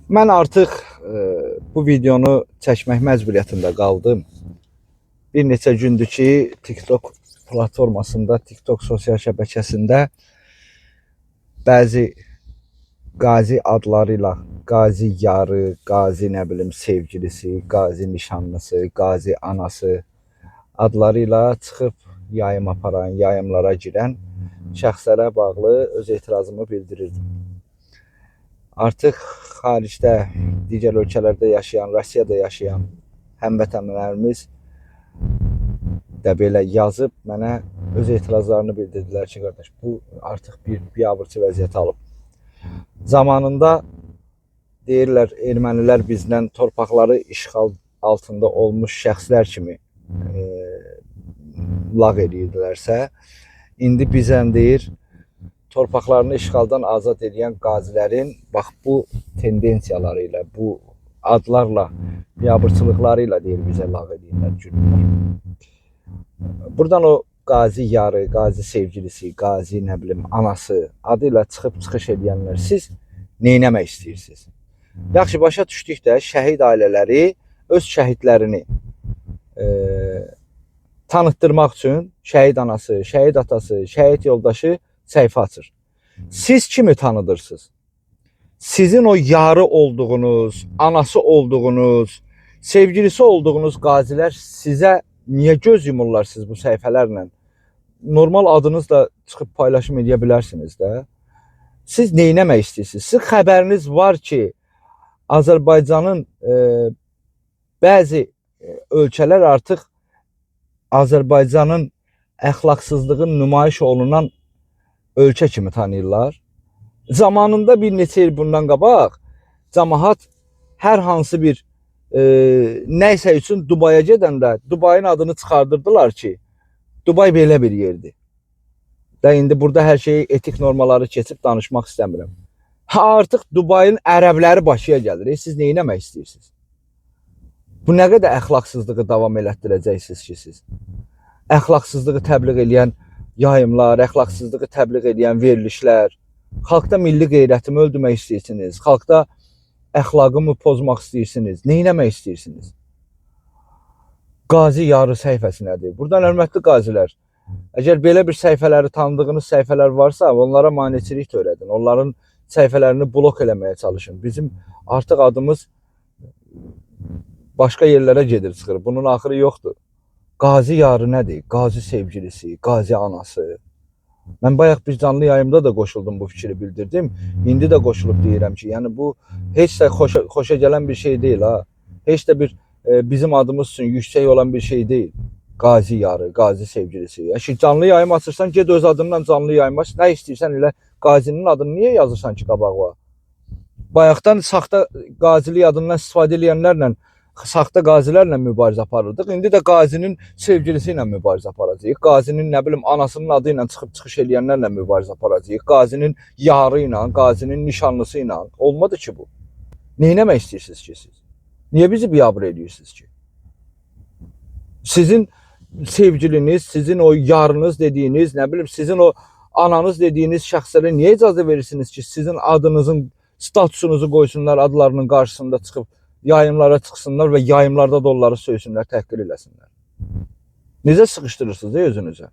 Mən artıq bu videonu çəkmək məcburiyyətində qaldım. Bir neçə gündür ki, TikTok platformasında, TikTok sosial şəbəkəsində bəzi qazi adlarıyla, qazi yarı, qazi nə bilim sevgilisi, qazi nişanlısı, qazi anası adlarıyla çıxıb yayım aparan, yayımlara girən şəxslərə bağlı öz etirazımı bildirirdim. Artıq xaricdə, digər ölkələrdə yaşayan, Rusiyada yaşayan həmvətənlərimiz də belə yazıb mənə öz etirazlarını bildirdilər ki, qardaş, bu artıq bir biabırçı vəziyyət alıb. Zamanında deyirlər, ermənilər bizdən torpaqları işğal altında olmuş şəxslər kimi lağ edirdilərsə, indi bizən deyir, torpaqlarını işğaldan azad edən qazilərin bax bu tendensiyalarıyla, bu adlarla, biabırçılıqlarıyla deyir bizə lağ edirlər, gülürlər. Buradan o qazi yarı, qazi sevgilisi, qazi nə bilim anası adıyla çıxış edənlər siz neynəmək istəyirsiniz? Yaxşı, başa düşdük də şəhid ailələri öz şəhidlərini tanıtdırmaq üçün şəhid anası, şəhid atası, şəhid yoldaşı səhifə açır. Siz kimi tanıdırsınız? Sizin o yarı olduğunuz, anası olduğunuz, sevgilisi olduğunuz qazilər sizə niyə göz yumurlar siz bu səhifələrlə? Normal adınızla çıxıb paylaşım edə bilərsiniz də. Siz neynəmək istəyirsiniz? Sizin xəbəriniz var ki, Azərbaycanın bəzi ölkələr artıq Azərbaycanın əxlaqsızlığın nümayiş olunan ölkə kimi tanıyırlar. Zamanında bir neçə il bundan qabaq cəmaət hər hansı bir nəysə üçün Dubaya gedəndə Dubayın adını çıxardırdılar ki, Dubay belə bir yerdir. Və indi burada hər şeyi etik normaları keçib danışmaq istəmirəm. Artıq Dubayın ərəbləri Bakıya gəlir. Siz neynəmək istəyirsiniz? Bu nə qədər əxlaqsızlığı davam elətdirəcəksiniz ki siz? Əxlaqsızlığı təbliğ edən yayımlar, əxlaqsızlığı təbliğ edən verilişlər, xalqda milli qeyrətimi öldürmək istəyirsiniz, xalqda əxlaqımı pozmaq istəyirsiniz, neynəmək istəyirsiniz? Qazi yarı səhifəsi nədir? Buradan hörmətli qazilər, əgər belə bir səhifələri tanıdığınız səhifələr varsa, onlara maneçilik törədin, onların səhifələrini blok eləməyə çalışın. Bizim artıq adımız başqa yerlərə gedir, çıxır. Bunun axırı yoxdur. Qazi yarı nədir? Qazi sevgilisi, qazi anası. Mən bayaq bir canlı yayımda da qoşuldum, bu fikri bildirdim. İndi də qoşulub deyirəm ki, yəni bu heç də xoşa gələn bir şey deyil ha. Heç də bir bizim adımız üçün yüksək olan bir şey deyil. Qazi yarı, qazi sevgilisi. Əşi canlı yayım açırsan, ged öz adından canlı yayım aç. Nə istəyirsən elə qazinin adını niyə yazırsan ki qabağa? Bayaqdan saxta qazilik adından istifadə edənlərlə, saxta qazilərlə mübarizə aparırdıq. İndi də qazinin sevgilisi ilə mübarizə aparacağıq. Qazinin nə bilim anasının adı ilə çıxış edənlərlə mübarizə aparacağıq. Qazinin yarı ilə, qazinin nişanlısı ilə. Olmadı ki bu. Neynəmək istəyirsiniz ki siz? Niyə bizi biabır edirsiniz ki? Sizin sevgiliniz, sizin o yarınız dediyiniz, nə bilim sizin o ananız dediyiniz şəxslərə niyə icazə verirsiniz ki, sizin adınızın statusunuzu qoysunlar, adlarının qarşısında çıxıb yayımlara çıxsınlar və yayımlarda da onları söysünlər, təhqir eləsinlər. Necə sıxışdırırsınız özünüzə?